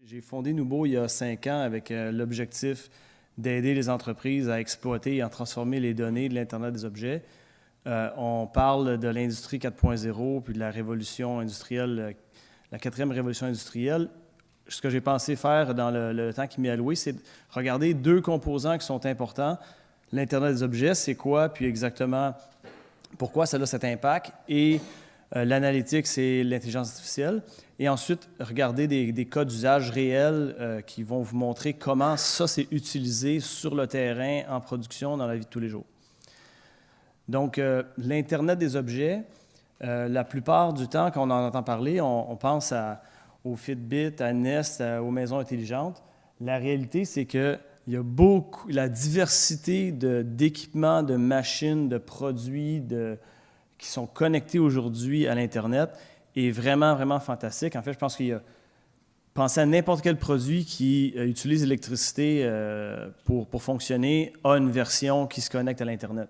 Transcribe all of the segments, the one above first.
J'ai fondé Nubo il y a 5 ans avec l'objectif d'aider les entreprises à exploiter et à transformer les données de l'Internet des objets. On parle de l'industrie 4.0 puis de la révolution industrielle, la quatrième révolution industrielle. Ce que j'ai pensé faire dans le temps qui m'est alloué, c'est de regarder deux composants qui sont importants. L'Internet des objets, c'est quoi, puis exactement pourquoi ça a cet impact, et l'analytique, c'est l'intelligence artificielle. Et ensuite, regarder des cas d'usage réels qui vont vous montrer comment ça s'est utilisé sur le terrain, en production, dans la vie de tous les jours. Donc, l'Internet des objets, la plupart du temps, quand on en entend parler, on pense aux Fitbit, à Nest, aux maisons intelligentes. La réalité, c'est qu'il y a beaucoup, la diversité d'équipements, de machines, de produits qui sont connectés aujourd'hui à l'Internet est vraiment, vraiment fantastique. En fait, je pense qu'il y a... Pensez à n'importe quel produit qui utilise l'électricité pour fonctionner, a une version qui se connecte à l'Internet.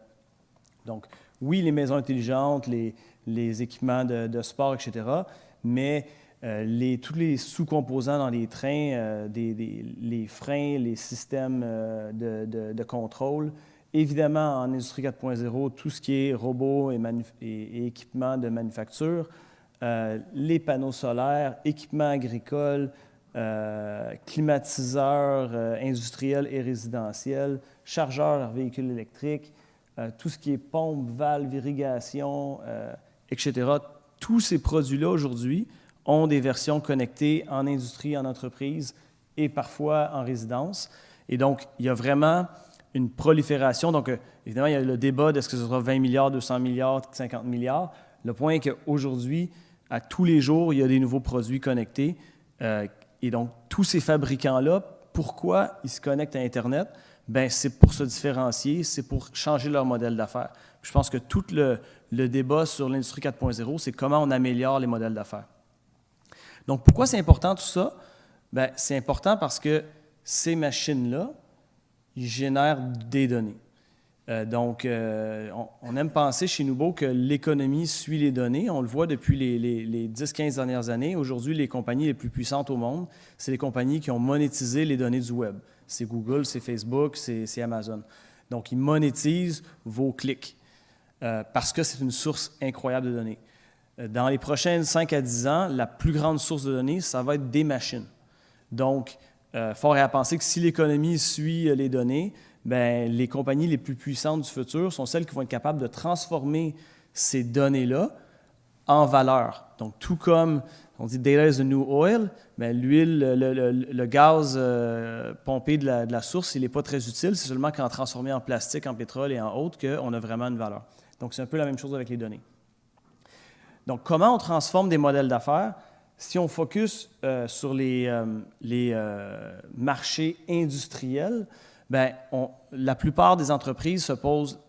Donc, oui, les maisons intelligentes, les équipements de sport, etc., mais tous les sous-composants dans les trains, les freins, les systèmes de contrôle, évidemment, en Industrie 4.0, tout ce qui est robots et équipements de manufacture, les panneaux solaires, équipements agricoles, climatiseurs industriels et résidentiels, chargeurs à véhicules électriques, tout ce qui est pompes, valves, irrigation, etc. Tous ces produits-là, aujourd'hui, ont des versions connectées en industrie, en entreprise et parfois en résidence. Et donc, il y a vraiment une prolifération. Donc, évidemment, il y a le débat d'est-ce que ce sera 20 milliards, 200 milliards, 50 milliards. Le point est qu'aujourd'hui, à tous les jours, il y a des nouveaux produits connectés. Et donc, tous ces fabricants-là, pourquoi ils se connectent à Internet? Bien, c'est pour se différencier, c'est pour changer leur modèle d'affaires. Je pense que tout le débat sur l'industrie 4.0, c'est comment on améliore les modèles d'affaires. Donc, pourquoi c'est important tout ça? Bien, c'est important parce que ces machines-là, ils génèrent des données. On aime penser chez Nubo que l'économie suit les données. On le voit depuis les 10-15 dernières années. Aujourd'hui, les compagnies les plus puissantes au monde, c'est les compagnies qui ont monétisé les données du web. C'est Google, c'est Facebook, c'est Amazon. Donc, ils monétisent vos clics parce que c'est une source incroyable de données. Dans les prochaines 5 à 10 ans, la plus grande source de données, ça va être des machines. Donc, fort est à penser que si l'économie suit les données, bien, les compagnies les plus puissantes du futur sont celles qui vont être capables de transformer ces données-là en valeur. Donc, tout comme on dit « data is the new oil », bien, l'huile, le gaz pompé de la source, il n'est pas très utile. C'est seulement quand transformé en plastique, en pétrole et en autres qu'on a vraiment une valeur. Donc, c'est un peu la même chose avec les données. Donc, comment on transforme des modèles d'affaires? Si on focus sur les marchés industriels, bien, la plupart des entreprises se posent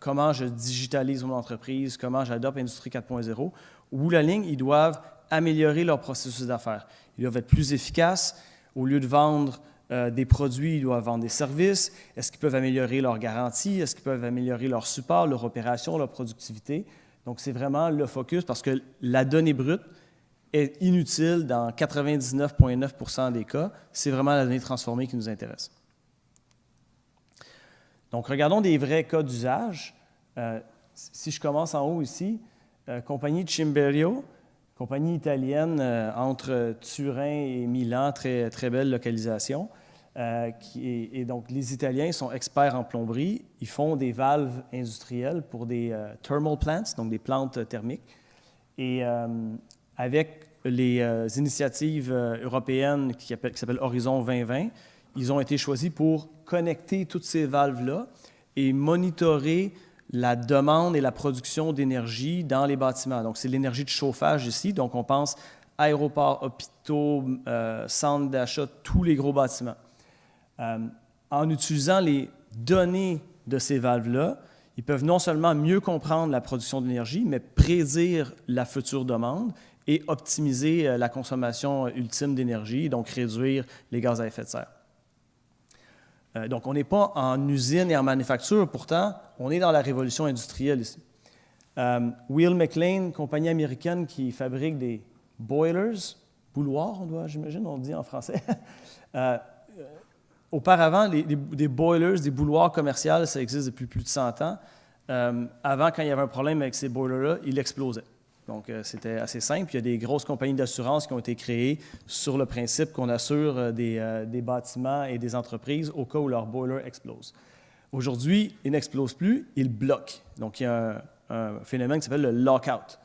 comment je digitalise mon entreprise, comment j'adopte Industrie 4.0. Au bout de la ligne, ils doivent améliorer leur processus d'affaires. Ils doivent être plus efficaces. Au lieu de vendre des produits, ils doivent vendre des services. Est-ce qu'ils peuvent améliorer leur garantie? Est-ce qu'ils peuvent améliorer leur support, leur opération, leur productivité? Donc, c'est vraiment le focus parce que la donnée brute est inutile dans 99,9% des cas. C'est vraiment la donnée transformée qui nous intéresse. Donc, regardons des vrais cas d'usage. Si je commence en haut ici, compagnie Cimberio, compagnie italienne entre Turin et Milan, très, très belle localisation. Et donc, les Italiens sont experts en plomberie. Ils font des valves industrielles pour des thermal plants, donc des plantes thermiques. Et avec les initiatives européennes qui s'appellent Horizon 2020, ils ont été choisis pour connecter toutes ces valves-là et monitorer la demande et la production d'énergie dans les bâtiments. Donc, c'est l'énergie de chauffage ici. Donc, on pense aéroports, hôpitaux, centres d'achat, tous les gros bâtiments. En utilisant les données de ces valves-là, ils peuvent non seulement mieux comprendre la production d'énergie, mais prédire la future demande et optimiser la consommation ultime d'énergie, donc réduire les gaz à effet de serre. Donc, on n'est pas en usine et en manufacture, pourtant, on est dans la révolution industrielle ici. Weil McLain, compagnie américaine qui fabrique des boilers, bouilloires, j'imagine, on le dit en français. Auparavant, des boilers, des bouilloires commerciales, ça existe depuis plus de 100 ans. Avant, quand il y avait un problème avec ces boilers-là, ils explosaient. Donc, c'était assez simple. Il y a des grosses compagnies d'assurance qui ont été créées sur le principe qu'on assure des bâtiments et des entreprises au cas où leur boiler explose. Aujourd'hui, il n'explose plus, il bloque. Donc, il y a un phénomène qui s'appelle le lockout.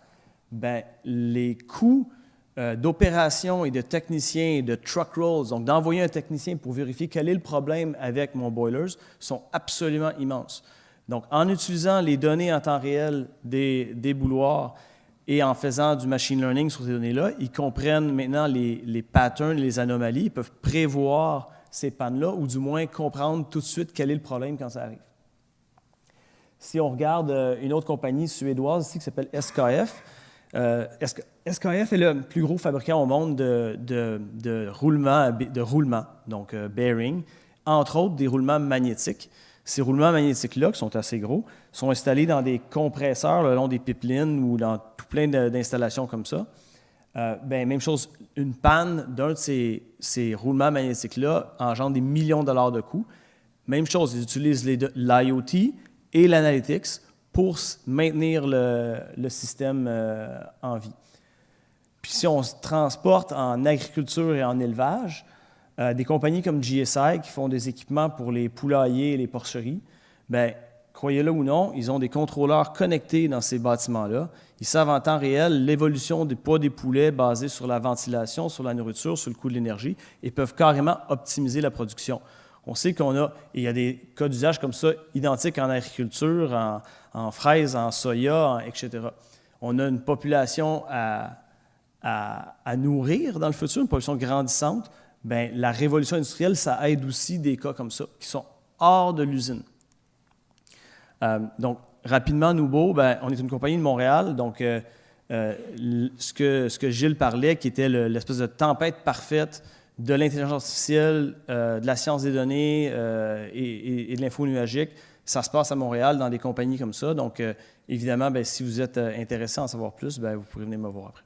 Bien, les coûts d'opération et de techniciens et de truck rolls, donc d'envoyer un technicien pour vérifier quel est le problème avec mon boiler, sont absolument immenses. Donc, en utilisant les données en temps réel des bouilloires et en faisant du machine learning sur ces données-là, ils comprennent maintenant les patterns, les anomalies, ils peuvent prévoir ces pannes-là ou du moins comprendre tout de suite quel est le problème quand ça arrive. Si on regarde une autre compagnie suédoise ici qui s'appelle SKF, SKF est le plus gros fabricant au monde de roulements, donc bearing, entre autres des roulements magnétiques. Ces roulements magnétiques-là, qui sont assez gros, sont installés dans des compresseurs le long des pipelines ou dans tout plein d'installations comme ça. Même chose, une panne d'un de ces roulements magnétiques-là engendre des millions de dollars de coûts. Même chose, ils utilisent l'IoT et l'analytics pour maintenir le système en vie. Puis si on se transporte en agriculture et en élevage, des compagnies comme GSI qui font des équipements pour les poulaillers et les porcheries, bien, croyez-le ou non, ils ont des contrôleurs connectés dans ces bâtiments-là. Ils savent en temps réel l'évolution des poids des poulets basée sur la ventilation, sur la nourriture, sur le coût de l'énergie et peuvent carrément optimiser la production. On sait il y a des cas d'usage comme ça identiques en agriculture, en fraises, en soya, etc. On a une population à nourrir dans le futur, une population grandissante. Bien, la révolution industrielle, ça aide aussi des cas comme ça, qui sont hors de l'usine. Donc, rapidement, Nubo, on est une compagnie de Montréal. Donc, ce que Gilles parlait, qui était l'espèce de tempête parfaite de l'intelligence artificielle, de la science des données et de l'info nuagique, ça se passe à Montréal dans des compagnies comme ça. Donc, évidemment, si vous êtes intéressé à en savoir plus, vous pourrez venir me voir après.